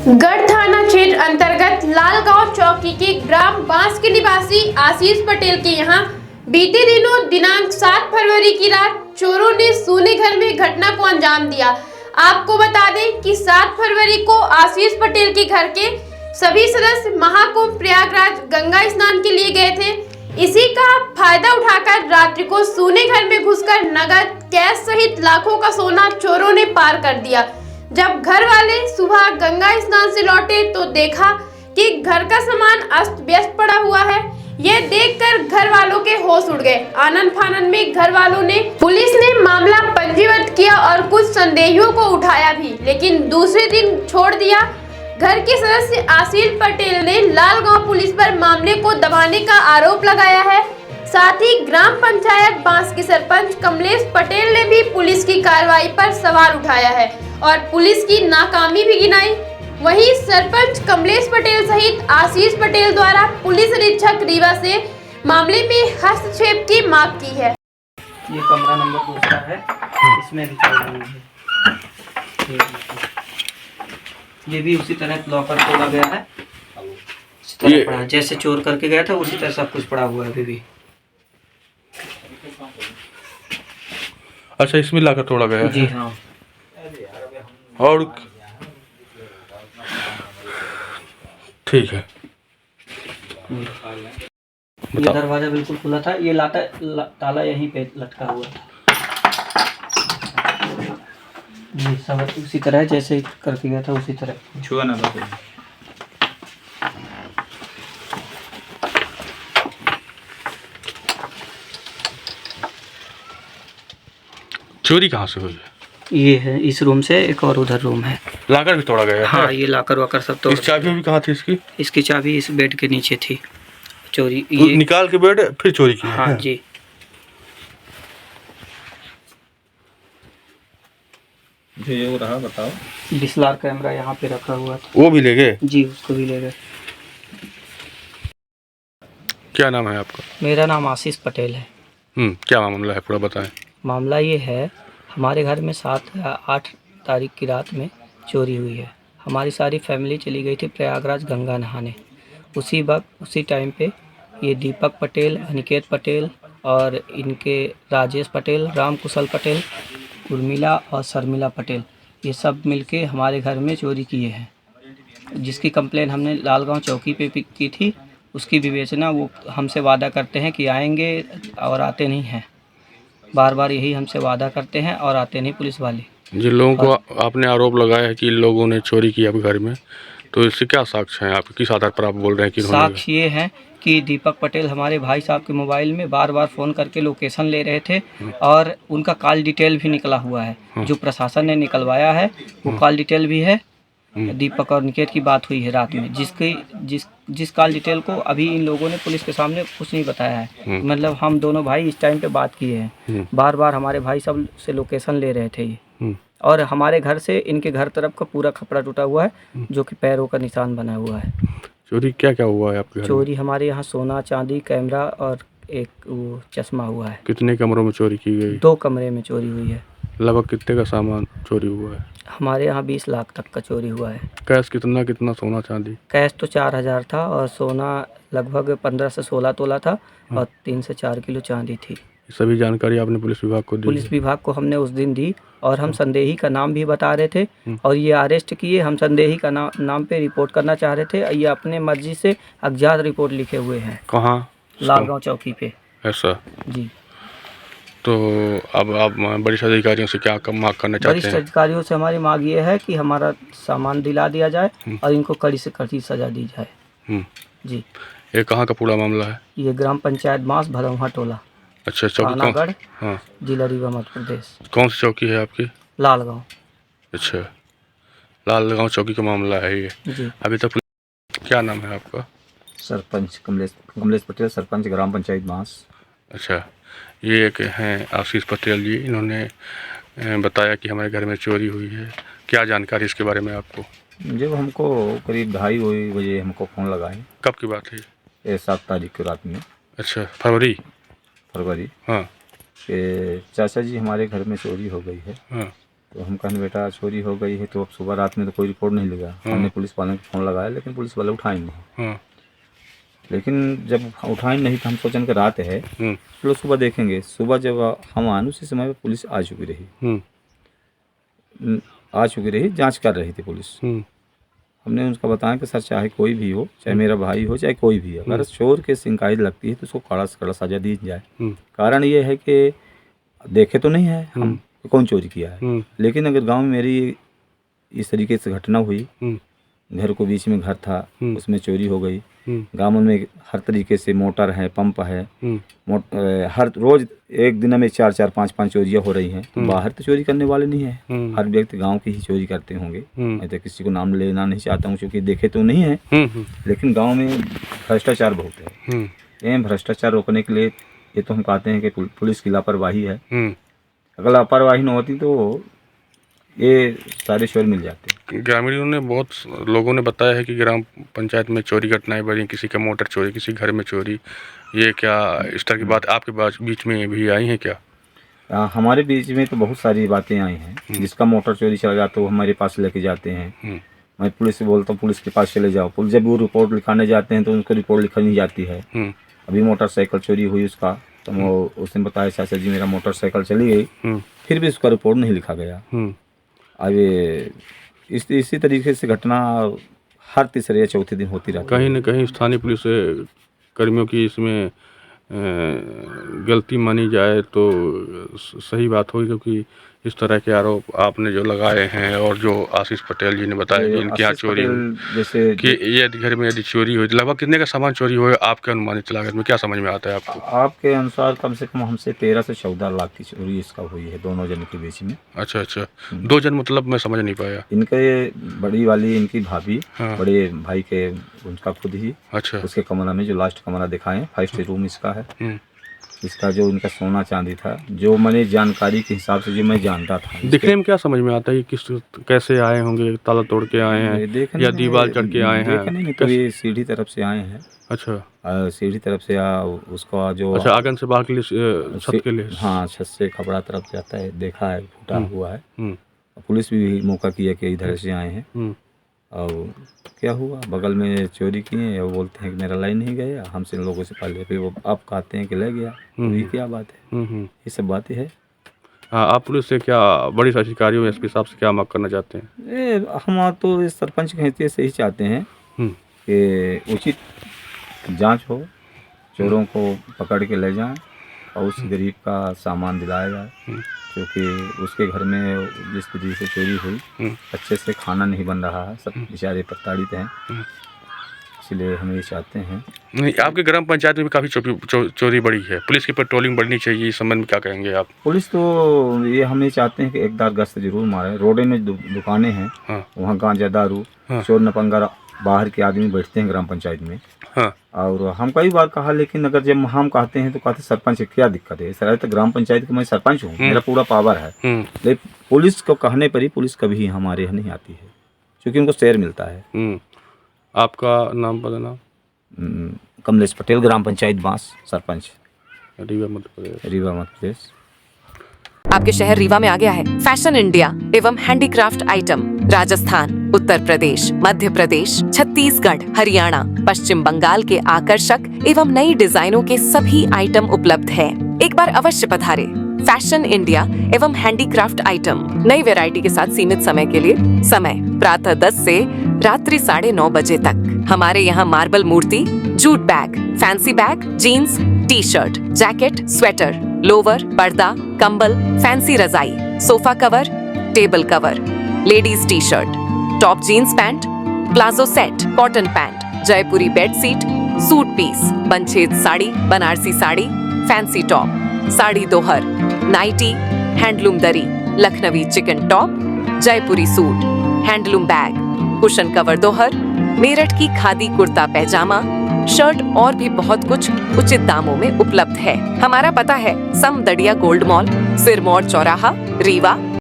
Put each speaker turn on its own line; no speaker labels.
गढ़ थाना क्षेत्र अंतर्गत लालगांव चौकी के ग्राम बांस के निवासी आशीष पटेल के यहां बीते दिनों दिनांक 7 फरवरी की रात चोरों ने सोने घर में घटना को अंजाम दिया। आपको बता दें कि 7 फरवरी को आशीष पटेल के घर के सभी सदस्य महाकुंभ प्रयागराज गंगा स्नान के लिए गए थे। इसी का फायदा उठाकर रात्रि को सोने घर में घुसकर नगद कैश सहित लाखों का सोना चोरों ने पार कर दिया। जब घर वाले सुबह गंगा स्नान से लौटे तो देखा कि घर का सामान अस्त व्यस्त पड़ा हुआ है। यह देखकर घर वालों के होश उड़ गए। आनंद फानन में घर वालों ने पुलिस ने मामला पंजीबद्ध किया और कुछ संदेहियों को उठाया भी, लेकिन दूसरे दिन छोड़ दिया। घर के सदस्य आशीष पटेल ने लालगांव पुलिस पर मामले को दबाने का आरोप लगाया है। साथ ही ग्राम पंचायत बांस के सरपंच कमलेश पटेल ने भी पुलिस की कार्रवाई पर सवाल उठाया है और पुलिस की नाकामी भी गिनाई। वहीं सरपंच कमलेश पटेल सहित आशीष पटेल द्वारा पुलिस अधीक्षक रीवा से मामले में हस्तक्षेप की मांग की है।
ये कमरा नंबर 2 है, इसमें भी चल रही है। ये भी उसी तरह लॉकर खोला गया है, उसी तरह पड़ा जैसे चोर करके गया था उसी तरह सब कुछ पड़ा हुआ है अभी भी।
अच्छा, इसमें लाकर तोड़ा गया है?
जी हाँ।
और ठीक है।
ये दरवाजा बिल्कुल खुला था, ये ताला यहीं पे लटका हुआ था। ये सब उसी तरह जैसे करके गया था उसी तरह छुआ ना था।
चोरी कहाँ से हुई है?
ये है इस रूम से, एक और उधर रूम है।
लाकर भी तोड़ा गया है?
हाँ, ये लाकर वाकर सब तोड़।
इस चाबी भी कहाँ थी इसकी?
इसकी चाबी इस बेड के नीचे थी। चोरी ये
निकाल के बेड फिर चोरी की?
हाँ जी।
जो ये रहा बताओ।
DSLR कैमरा यहाँ पे रखा हुआ था।
वो भी ले गए?
जी, उसको भी ले गए।
क्या नाम है आपका?
मेरा नाम आशीष पटेल है।
क्या मामला है, पूरा बताएं।
मामला ये है, हमारे घर में 7 या 8 तारीख की रात में चोरी हुई है। हमारी सारी फैमिली चली गई थी प्रयागराज गंगा नहाने। उसी वक्त उसी टाइम पे ये दीपक पटेल, अनिकेत पटेल और इनके राजेश पटेल, राम कुशल पटेल, उर्मिला और शर्मिला पटेल, ये सब मिलके हमारे घर में चोरी किए हैं, जिसकी कंप्लेन हमने लालगांव चौकी पे की थी। उसकी विवेचना वो हमसे वादा करते हैं कि आएंगे और आते नहीं हैं। बार बार यही हमसे वादा करते हैं और आते नहीं पुलिस वाले।
जिन लोगों को आपने आरोप लगाया है कि इन लोगों ने चोरी की आपके घर में, तो इससे क्या साक्ष्य हैं? आप किस आधार पर आप बोल रहे हैं कि
साक्ष्य ये है कि दीपक पटेल हमारे भाई साहब के मोबाइल में बार बार फ़ोन करके लोकेशन ले रहे थे और उनका कॉल डिटेल भी निकला हुआ है, जो प्रशासन ने निकलवाया है वो कॉल डिटेल भी है। दीपक और निकेत की बात हुई है रात में, जिस कॉल डिटेल को अभी इन लोगों ने पुलिस के सामने कुछ नहीं बताया है। मतलब हम दोनों भाई इस टाइम पे बात किए हैं, बार बार हमारे भाई सब से लोकेशन ले रहे थे ये। और हमारे घर से इनके घर तरफ का पूरा कपड़ा टूटा हुआ है, जो कि पैरों का निशान बना हुआ है।
चोरी क्या क्या हुआ है आपके घर?
चोरी हमारे यहाँ सोना, चांदी, कैमरा और एक वो चश्मा हुआ है।
कितने कमरों में चोरी की गई?
2 कमरे में चोरी हुई है।
लगभग कितने का सामान चोरी हुआ है?
हमारे यहाँ 20 लाख तक का चोरी हुआ है।
कैश कितना सोना चांदी?
कैश तो 4000 था और सोना लगभग 15 से 16 तोला था और 3 से 4 किलो चांदी थी।
सभी जानकारी आपने पुलिस विभाग को दी?
पुलिस विभाग को हमने उस दिन दी और हम संदेही का नाम भी बता रहे थे और ये अरेस्ट किए। हम संदेही का नाम पे रिपोर्ट करना चाह रहे थे। ये अपने मर्जी से अज्ञात रिपोर्ट लिखे हुए हैं।
कहाँ?
लालगांव चौकी पे।
ऐसा?
जी।
तो अब आप वरिष्ठ अधिकारियों से क्या मांग करना चाहते हैं?
वरिष्ठ अधिकारियों से हमारी मांग ये है कि हमारा सामान दिला दिया जाए और इनको कड़ी से कड़ी सजा दी जाए। जी।
ये कहाँ का पूरा मामला है?
ये ग्राम पंचायत बांस भदौहा टोला।
अच्छा, चौकी
थानागढ़,
हाँ,
जिला रीवा, मध्य प्रदेश।
कौन सी चौकी है आपकी?
लालगांव।
अच्छा, लालगांव चौकी का मामला है ये।
जी।
अभी तक क्या नाम है आपका?
सरपंच कमलेश पटेल, सरपंच ग्राम पंचायत बांस।
अच्छा, ये एक हैं आशीष पटेल जी, इन्होंने बताया कि हमारे घर में चोरी हुई है। क्या जानकारी इसके बारे में आपको?
जब हमको करीब 2:30 बजे हमको फ़ोन लगाए।
कब की बात है?
ये 7 तारीख की रात में।
अच्छा, फरवरी।
हाँ।
कि
चाचा जी हमारे घर में चोरी हो गई है।
हाँ।
तो हम कहने बेटा चोरी हो गई है, तो अब सुबह रात में तो कोई रिपोर्ट नहीं लगा। हमने पुलिस वालों को फ़ोन लगाया, लेकिन पुलिस वाले उठाए नहीं।
हाँ।
लेकिन जब उठाए नहीं तो हम सोचन के रात है, चलो सुबह देखेंगे। सुबह जब हम आए उसी समय पे पुलिस आ चुकी रही, जांच कर रही थी पुलिस। हमने उनका बताया कि सर चाहे कोई भी हो, चाहे मेरा भाई हो, चाहे कोई भी, अगर चोर के शिकायत लगती है तो उसको कड़ा से कड़ा सजा दी जाए। कारण ये है कि देखे तो नहीं है हम कौन चोरी किया है, लेकिन अगर गांव में मेरी इस तरीके से घटना हुई, घर को बीच में घर था, उसमें चोरी हो गई। गांव में हर तरीके से मोटर है, पंप है, हर रोज एक दिन में 4-4, 5-5 चोरियां हो रही हैं। तो बाहर तो चोरी करने वाले नहीं है, हर व्यक्ति गांव की ही चोरी करते होंगे। मैं तो किसी को नाम लेना नहीं चाहता हूँ, क्योंकि देखे तो नहीं है, लेकिन गांव में भ्रष्टाचार बहुत है। ये भ्रष्टाचार रोकने के लिए ये तो हम कहते हैं कि पुलिस की लापरवाही है। अगर लापरवाही न होती तो ये सारे चोर मिल जाते।
ग्रामीणों ने, बहुत लोगों ने बताया है कि ग्राम पंचायत में चोरी घटनाएं बढ़ी, किसी का मोटर चोरी, किसी घर में चोरी। ये क्या इस तरह की बात आपके बीच में भी आई है क्या?
हमारे बीच में तो बहुत सारी बातें आई हैं। जिसका मोटर चोरी चला जाता है वो हमारे पास लेके जाते हैं। मैं पुलिस से बोलता हूँ पुलिस के पास चले जाओ। पुलिस जब वो रिपोर्ट लिखाने जाते हैं तो उनको रिपोर्ट लिखनी जाती है। अभी मोटरसाइकिल चोरी हुई उसका, तो वो उसने बताया चाचा जी मेरा मोटरसाइकिल चली गई, फिर भी उसका रिपोर्ट नहीं लिखा गया। अब इसी तरीके से घटना हर तीसरे या चौथे दिन होती रहती है।
कहीं न कहीं स्थानीय पुलिस कर्मियों की इसमें गलती मानी जाए तो सही बात होगी, क्योंकि इस तरह के आरोप आपने जो लगाए हैं और जो आशीष पटेल जी ने बताया कि इनके यहाँ चोरी हुई,
जैसे
कि ये घर में यदि चोरी हुई, लगभग कितने का सामान चोरी हुआ आपके अनुमानित लागत में क्या समझ में आता है आपको?
आपके अनुसार कम से कम हमसे 13 से 14 लाख की चोरी इसका हुई है, दोनों जन के बीच में।
अच्छा, 2 जन मतलब मैं समझ नहीं पाया।
इनके बड़ी वाली इनकी भाभी, बड़े भाई के उनका खुद ही,
अच्छा,
उसके कमरा में जो लास्ट कमरा दिखाएं, फर्स्ट रूम इसका है। इसका जो इनका सोना चांदी था, जो मैंने जानकारी के हिसाब से जो मैं जानता था।
दिखने में क्या समझ में आता है कि कैसे आए होंगे? ताला तोड़ के आए हैं या दीवार चढ़ के आए हैं?
नहीं, तो ये सीढ़ी तरफ से आए हैं।
अच्छा,
सीढ़ी तरफ से उसका जो
आंगन से बाहर के लिए, छत के लिए?
हाँ, छत से खपड़ा तरफ जाता है, देखा है फूटा हुआ है। पुलिस भी मौका किया कि इधर से आए हैं। और क्या हुआ, बगल में चोरी किए, वो बोलते हैं कि मेरा लाइन नहीं गया हमसे लोगों से पहले, फिर वो आप कहते हैं कि ले गया। ये क्या बात है? ये सब बातें है।
आप पुलिस से क्या, बड़ी अधिकारियों एसपी साहब से क्या मांग करना चाहते हैं?
हम तो इस सरपंच के हैसियत से ही चाहते हैं कि उचित जांच हो, चोरों को पकड़ के ले जाएं और उस गरीब का सामान दिलाया जाए, क्योंकि उसके घर में जिस तरीके से चोरी हुई, अच्छे से खाना नहीं बन रहा है, सब बेचारे प्रताड़ित हैं। इसलिए हम ये चाहते हैं।
नहीं, आपके ग्राम पंचायत में भी काफ़ी चोरी बढ़ी है, पुलिस की पेट्रोलिंग बढ़नी चाहिए, इस संबंध में क्या कहेंगे आप?
पुलिस तो ये हम ये चाहते हैं कि एक बार गश्त जरूर मारे। रोडे में दुकानें हैं, वहाँ गांजा दारू, चोर नपंगा बाहर के आदमी बैठते हैं ग्राम पंचायत में। और हम कई बार कहा, लेकिन अगर जब हम कहते हैं तो कहते सरपंच क्या दिक्कत है? सर तो ग्राम पंचायत का मैं सरपंच हूँ, मेरा पूरा पावर है। लेकिन पुलिस को कहने पर ही पुलिस कभी हमारे यहाँ नहीं आती है, क्योंकि उनको शेयर मिलता है।
आपका नाम पता? नाम
कमलेश पटेल, ग्राम पंचायत बांस, सरपंच,
रीवा मध्य
प्रदेश।
आपके शहर रीवा में आ गया है फैशन इंडिया एवं हैंडीक्राफ्ट आइटम। राजस्थान, उत्तर प्रदेश, मध्य प्रदेश, छत्तीसगढ़, हरियाणा, पश्चिम बंगाल के आकर्षक एवं नई डिजाइनों के सभी आइटम उपलब्ध है। एक बार अवश्य पधारे। फैशन इंडिया एवं हैंडीक्राफ्ट आइटम, नई वैरायटी के साथ सीमित समय के लिए। समय प्रातः 10 से रात्रि 9:30 बजे तक। हमारे यहाँ मार्बल मूर्ति, jute bag, fancy bag, jeans, T shirt, jacket, sweater, lower, पर्दा, कंबल, फैंसी रजाई, sofa cover, table cover, ladies T shirt, top jeans pant, palazzo set, cotton pant, जयपुरी बेड सीट, सूट पीस, बंछेद साड़ी, बनारसी साड़ी, फैंसी टॉप, साड़ी दोहर, nightie, handloom दरी, लखनवी चिकन top, जयपुरी suit, handloom bag, cushion cover दोहर, मेरठ की खादी कुर्ता पैजामा, शर्ट और भी बहुत कुछ उचित दामों में उपलब्ध है। हमारा पता है समदड़िया गोल्ड मॉल, सिरमौर चौराहा, रीवा।